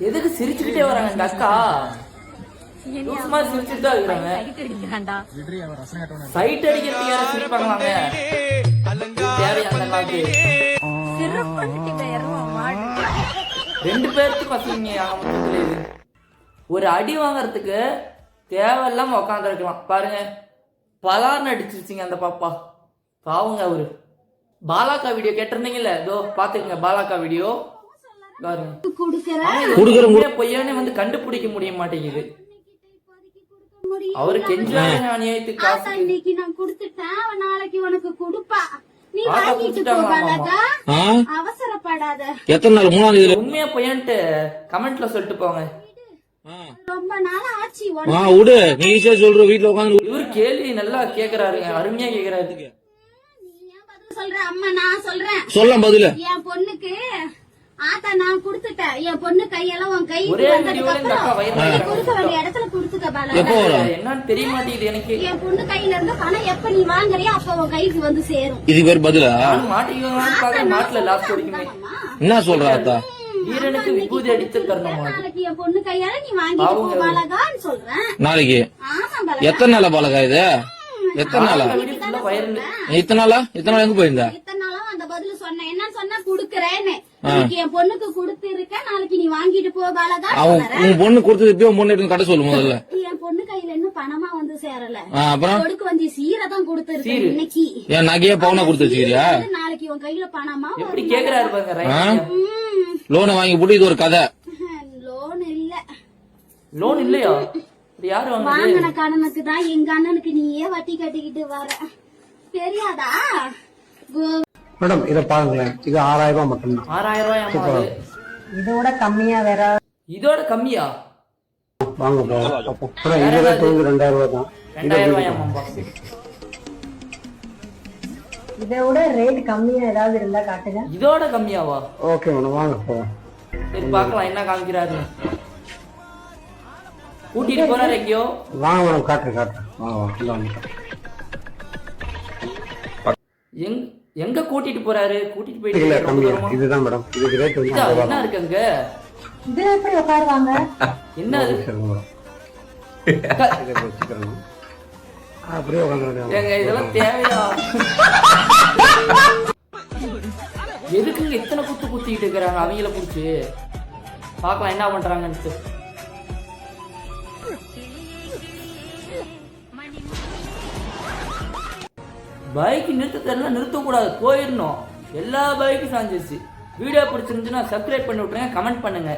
எதுக்கு சிரிச்சுக்கிட்டே வராங்க இந்த அக்கா? சும்மா சிரிச்சுட்டு தான் இருக்கிறாங்க. சைட் அடிக்கிறதுக்கு யாரும் சிரிப்பாங்களாங்க? தேவையா அந்த காலத்து? ரெண்டு பேருக்கு பசங்க ஒரு அடி வாங்கறதுக்கு தேவையில்லாம உட்காந்து இருக்கலாம் பாருங்க. பலார்னு அடிச்சிருச்சிங்க அந்த பாப்பா. பாவங்க அவரு. பாலாக்கா வீடியோ கேட்டிருந்தீங்கல்ல, இதோ பாத்துக்கங்க பாலாக்கா வீடியோ. பொய்யானே வந்து கண்டுபிடிக்க முடிய மாட்டேங்குது. அவரு கெஞ்சாங்க அநியாயத்துக்கு காசு இன்னைக்கு நான் கொடுத்துட்டேன், நாளைக்கு உனக்கு கொடுப்பா, நீ வாங்கிட்டு போ பாலாக்கா, அவசரப்படாத. எத்தனை நாள்? 3ஆம் தேதி. உண்மையா பொய்யான்ட்டு கமெண்ட்ல சொல்லிட்டு போங்க. ரொம்ப நாள் ஆச்சு. விடு, நீ ஈஸியா சொல்ற. வீட்டுல உட்காந்து இவரு கேள்வி நல்லா கேக்குறாருங்க, அருமையா கேக்குறாரு. சொல்றேன் அம்மா, நான் சொல்றேன். சொல்ல பதில. என் பொண்ணுக்கு ஆத்தா நான் குடுத்துட்டேன். என் பொண்ணு கையெல்லாம் உன் கை ஒரே வீடியோல இந்த அக்கா வயிறு கொடுக்க வேண்டிய இடத்துல குடுத்துக்க பாலாக்கா. என்னன்னு தெரிய மாட்டேங்குது எனக்கு. என் பொண்ணு கையில இருந்து பணம் எப்ப நீ வாங்குறியோ அப்ப உன் கைக்கு வந்து சேரும். இது பேர் பதிலா? மாட்டிக்குவாங்கன்னு பாக்க நாட்டுல லாஸ்ட் வரைக்குமே என்ன சொல்ற ஆத்தா? வீரனுக்கு விபூதி அடித்து தரணும். நாளைக்கு என் பொண்ணு கையால நீ வாங்கிட்டு போ பாலாக்கான்னு சொல்றேன். நாளைக்கு? ஆமா பாலாக்கா. எத்தனை நாளா பாலகா இது? எத்தனை நாளா? இத்தனை நாளா? இத்தனை நாள் எங்க போயிருந்த? இத்தனை நாளா அந்த பதில சொன்னேன். என்ன சொன்ன? குடுக்கறேன்னு. என் பொண்ணுக்கு கொடுத்து இருக்க, நாளைக்கு நீ வாங்கிட்டு போ பாலாக்கா. உன் பொண்ணு கொடுத்தது இப்ப உன் பொண்ணு எடுத்து கட்ட சொல்லு முதல்ல. என் பொண்ணு கையில இன்னும் பணமா வந்து சேரல. அப்புறம் கொடுக்க வந்து சீரதான் கொடுத்துருக்கேன் இன்னைக்கு. என் நகைய பவுனா கொடுத்து வச்சுக்கிறியா? நாளைக்கு உன் கையில பணமா எப்படி கேக்குறாரு பாருங்க. லோனை வாங்கி போட்டு இது ஒரு கதை. லோன் இல்ல. லோன் இல்லையா? யாரு வாங்கின கடனுக்கு தான் எங்க அண்ணனுக்கு நீயே வட்டி கட்டிக்கிட்டு வர. தெரியாதா? மேடம் இத பாருங்களேன், இது 6000 ரூபாய் மட்டும்தான். 6000 ரூபாய்? இதோட கம்மியா வேற? இதோட கம்மியா? வாங்க போறோம். இது ரேட் வந்து 2000 ரூபாய் தான். 2000 ரூபாயாமா? இதோட ரேட் கம்மியா ஏதாவது இருந்தா காட்டுங்க. இதோட கம்மியாவா? ஓகே மேடம், வாங்க போறோம். சரி பாக்கலாம் என்ன காமிக்கிறாரு. கூட்டிட்டு போறாரு எங்கயோ. வாங்க மேடம், காட்டுறேன். வாங்க. எங்க கூட்டிட்டு போறாரு? கூட்டிட்டு போயிட்டு இதுதான் மேடம். இதுக்கு ரேட் வந்து என்ன இருக்கு அங்க? இதுல எப்படி உட்காருவாங்க? என்ன அது? அப்படியே உட்கார்ந்து இதெல்லாம் தேவையா? எதுக்குங்க இத்தனை குத்திக்கிட்டு இருக்கிறாங்க அவங்கள புடிச்சு? பாக்கலாம் என்ன பண்றாங்கன்னு. பைக் நிறுத்த தெரியல, நிறுத்தக்கூடாது, போயிடணும். எல்லா பைக்கும் சாஞ்சிருச்சு. வீடியோ பிடிச்சிருந்துச்சுன்னா சப்ஸ்கிரைப் பண்ணி விட்டுருங்க, கமெண்ட் பண்ணுங்க.